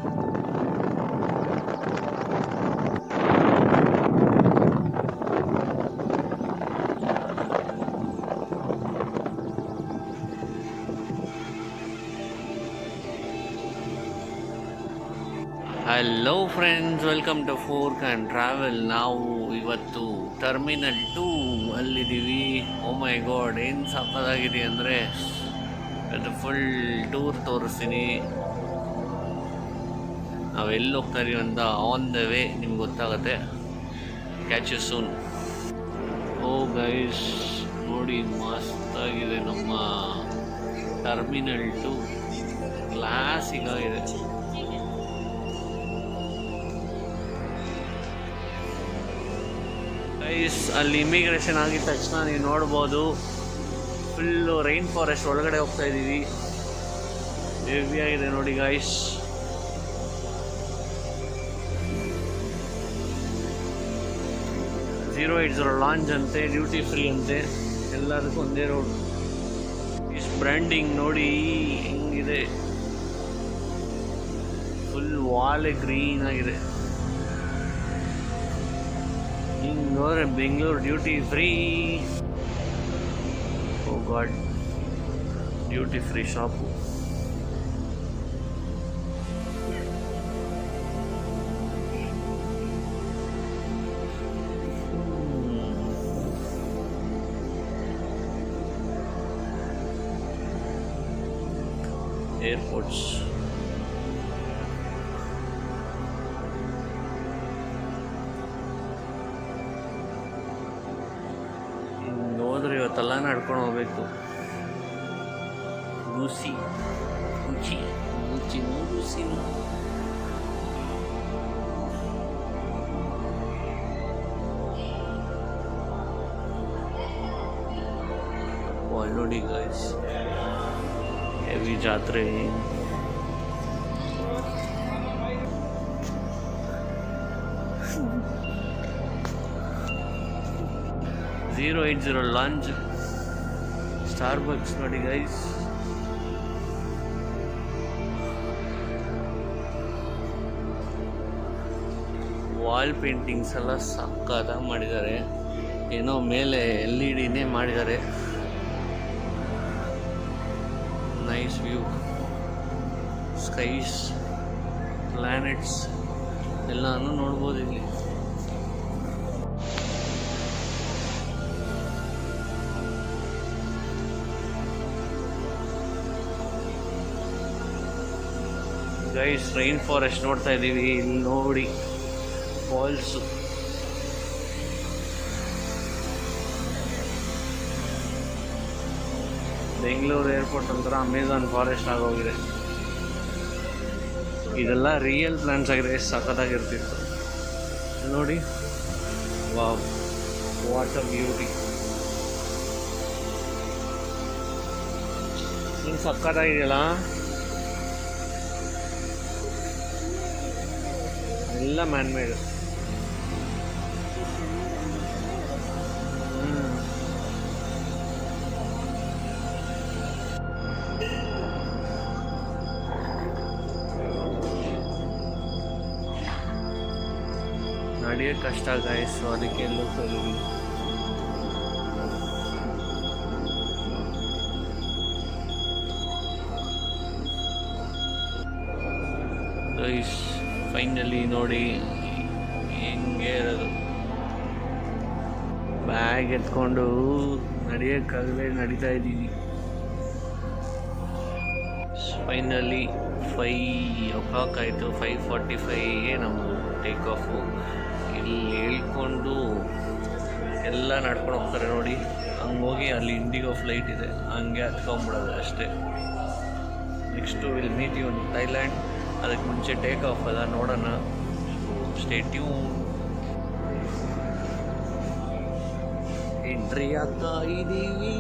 Hello friends, welcome to fork and travel. ನಾವು ಇವತ್ತು terminal 2 ಅಲ್ಲಿದ್ದೀವಿ. ಓ ಮೈ god, ಏನು ಸಕ್ಕತ್ತಾಗಿದೆ ಅಂದರೆ ಅದು ಫುಲ್ ಟೂರ್ ತೋರಿಸ್ತೀನಿ. ನಾವೆಲ್ಲಿ ಹೋಗ್ತಾ ಇದೀವಿ ಅಂತ ಆನ್ ದ ವೇ ನಿಮ್ಗೆ ಗೊತ್ತಾಗುತ್ತೆ. Catch you soon. Oh guys, ನೋಡಿ ಮಸ್ತಾಗಿದೆ ನಮ್ಮ ಟರ್ಮಿನಲ್ 2. ಕ್ಲಾಸಿಕ್ ಆಗಿದೆ. ಗೈಸ್, ಅಲ್ಲಿ ಇಮಿಗ್ರೇಷನ್ ಆಗಿದ ತಕ್ಷಣ ನೀವು ನೋಡ್ಬೋದು ಫುಲ್ಲು ರೈನ್ ಫಾರೆಸ್ಟ್ ಒಳಗಡೆ ಹೋಗ್ತಾ ಇದ್ದೀವಿ. ಹೆವಿ ಆಗಿದೆ ನೋಡಿ ಗೈಸ್. .080 ಲಾಂಚ್ ಅಂತೆ, ಡ್ಯೂಟಿ ಫ್ರೀ ಅಂತೆ, ಎಲ್ಲದಕ್ಕೂ ಒಂದೇ ರೋಡ್. ಇಷ್ಟು ಬ್ರ್ಯಾಂಡಿಂಗ್ ನೋಡಿ ಹೆಂಗಿದೆ, ಫುಲ್ ವಾಲ್ ಗ್ರೀನ್ ಆಗಿದೆ. ಹಿಂಗೋದ್ರೆ Bengaluru duty free. Oh God, duty free shop. Airports. ಹೋದ್ರೆ ಇವತ್ತೆಲ್ಲ ನಡ್ಕೊಂಡು ಹೋಗ್ಬೇಕು. ಗೂಸಿ ಗೂಚಿ ಗೂಚಿನೂ ಗೂಸಿನೂ. ನೋಡಿ ಗೈಸ್, ಹೆವಿ ಜಾತ್ರೆ. .080 ಲಾಂಚ್. ಸ್ಟಾರ್ಬಕ್ಸ್ ನೋಡಿ ಗೈಸ್. ವಾಲ್ ಪೇಂಟಿಂಗ್ಸ್ ಎಲ್ಲ ಸಕ್ಕತ್ತಾಗಿ ಮಾಡಿದ್ದಾರೆ. ಏನೋ ಮೇಲೆ LED ಮಾಡಿದ್ದಾರೆ. ನೈಸ್ ವ್ಯೂ, ಸ್ಕೈಸ್, ಪ್ಲ್ಯಾನೆಟ್ಸ್ ಎಲ್ಲನೂ ನೋಡ್ಬೋದು ಇಲ್ಲಿ. ಗೈಸ್, ರೈನ್ ಫಾರೆಸ್ಟ್ ನೋಡ್ತಾ ಇದ್ದೀವಿ. ಇಲ್ಲಿ ನೋಡಿ ಫಾಲ್ಸು. ಬೆಂಗಳೂರು ಏರ್ಪೋರ್ಟ್ ಒಂಥರ ಅಮೆಝಾನ್ ಫಾರೆಸ್ಟ್ ಆಗೋಗಿದೆ. ಇದೆಲ್ಲ ರಿಯಲ್ ಪ್ಲಾನ್ಸ್ ಆಗಿದೆ. ಸಖತ್ತಾಗಿರ್ತಿತ್ತು ನೋಡಿ. Wow, what a beauty. ಹಿಂಗೆ ಸಖತ್ತಾಗಿದೆಯಲ್ಲ. ಎಲ್ಲ ಮ್ಯಾನ್ ಮೇಡ್. ನಡೆಯೋಕ್ಕೆ ಕಷ್ಟ ಗಾಯ್ಸ್, ಅದಕ್ಕೆ ಎಲ್ಲ ಹೋಗ್ತೀವಿ. ಗೈಸ್, ಫೈನಲಿ ನೋಡಿ ಹೆಂಗೆ ಇರೋದು. ಬ್ಯಾಗ್ ಎತ್ಕೊಂಡು ನಡೆಯೋಕ್ಕಾಗಲೇ ನಡೀತಾ ಇದ್ದೀವಿ. ಫೈನಲಿ 5 ಆಯಿತು. 5:45ಗೆ ನಮ್ಮದು ಟೇಕ್ ಆಫು. ಇಲ್ಲಿ ಹೇಳ್ಕೊಂಡು ಎಲ್ಲ ನಡ್ಕೊಂಡು ಹೋಗ್ತಾರೆ ನೋಡಿ. ಹಂಗೆ ಹೋಗಿ ಅಲ್ಲಿ ಇಂಡಿಗೋ ಫ್ಲೈಟ್ ಇದೆ, ಹಂಗೆ ಹತ್ಕೊಂಡ್ಬಿಡೋದು ಅಷ್ಟೇ. Next will meet you in Thailand. ಅದಕ್ಕೆ ಮುಂಚೆ ಟೇಕ್ ಆಫ್ ಅದ, ನೋಡೋಣ. Stay tune. ಎಂಟ್ರಿ ಆಗ್ತಾ ಇದ್ದೀವಿ.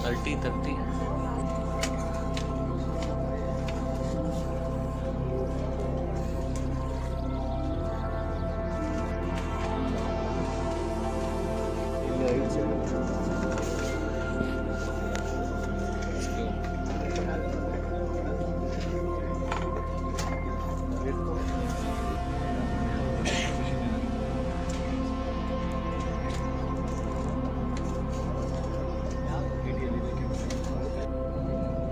30.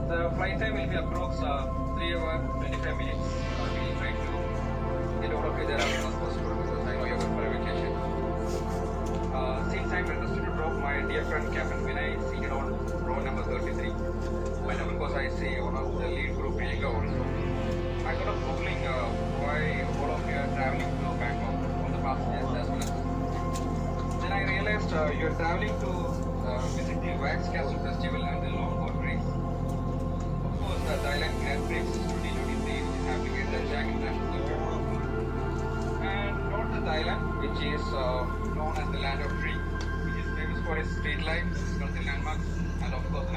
The flight time will be approx 3 hours 25 minutes. We'll try to get out of here as soon as possible because I know you're going for a vacation. Since I'm interested to drop my dear friend Captain Vinay seated on row number 33, when of course I see one of the lead group Priyanka also. I got a googling why all of you are traveling to Bangkok on the passengers as well as. Then I realized you're traveling to visit the Wax Castle Festival and the Long Boat Race. Of course, the Thailand Grand Prix 2023, which is happening at the Chiang International Airport. And not the Thailand, which is known as the land of tree, which is famous for its street lights, cultural landmarks, and of course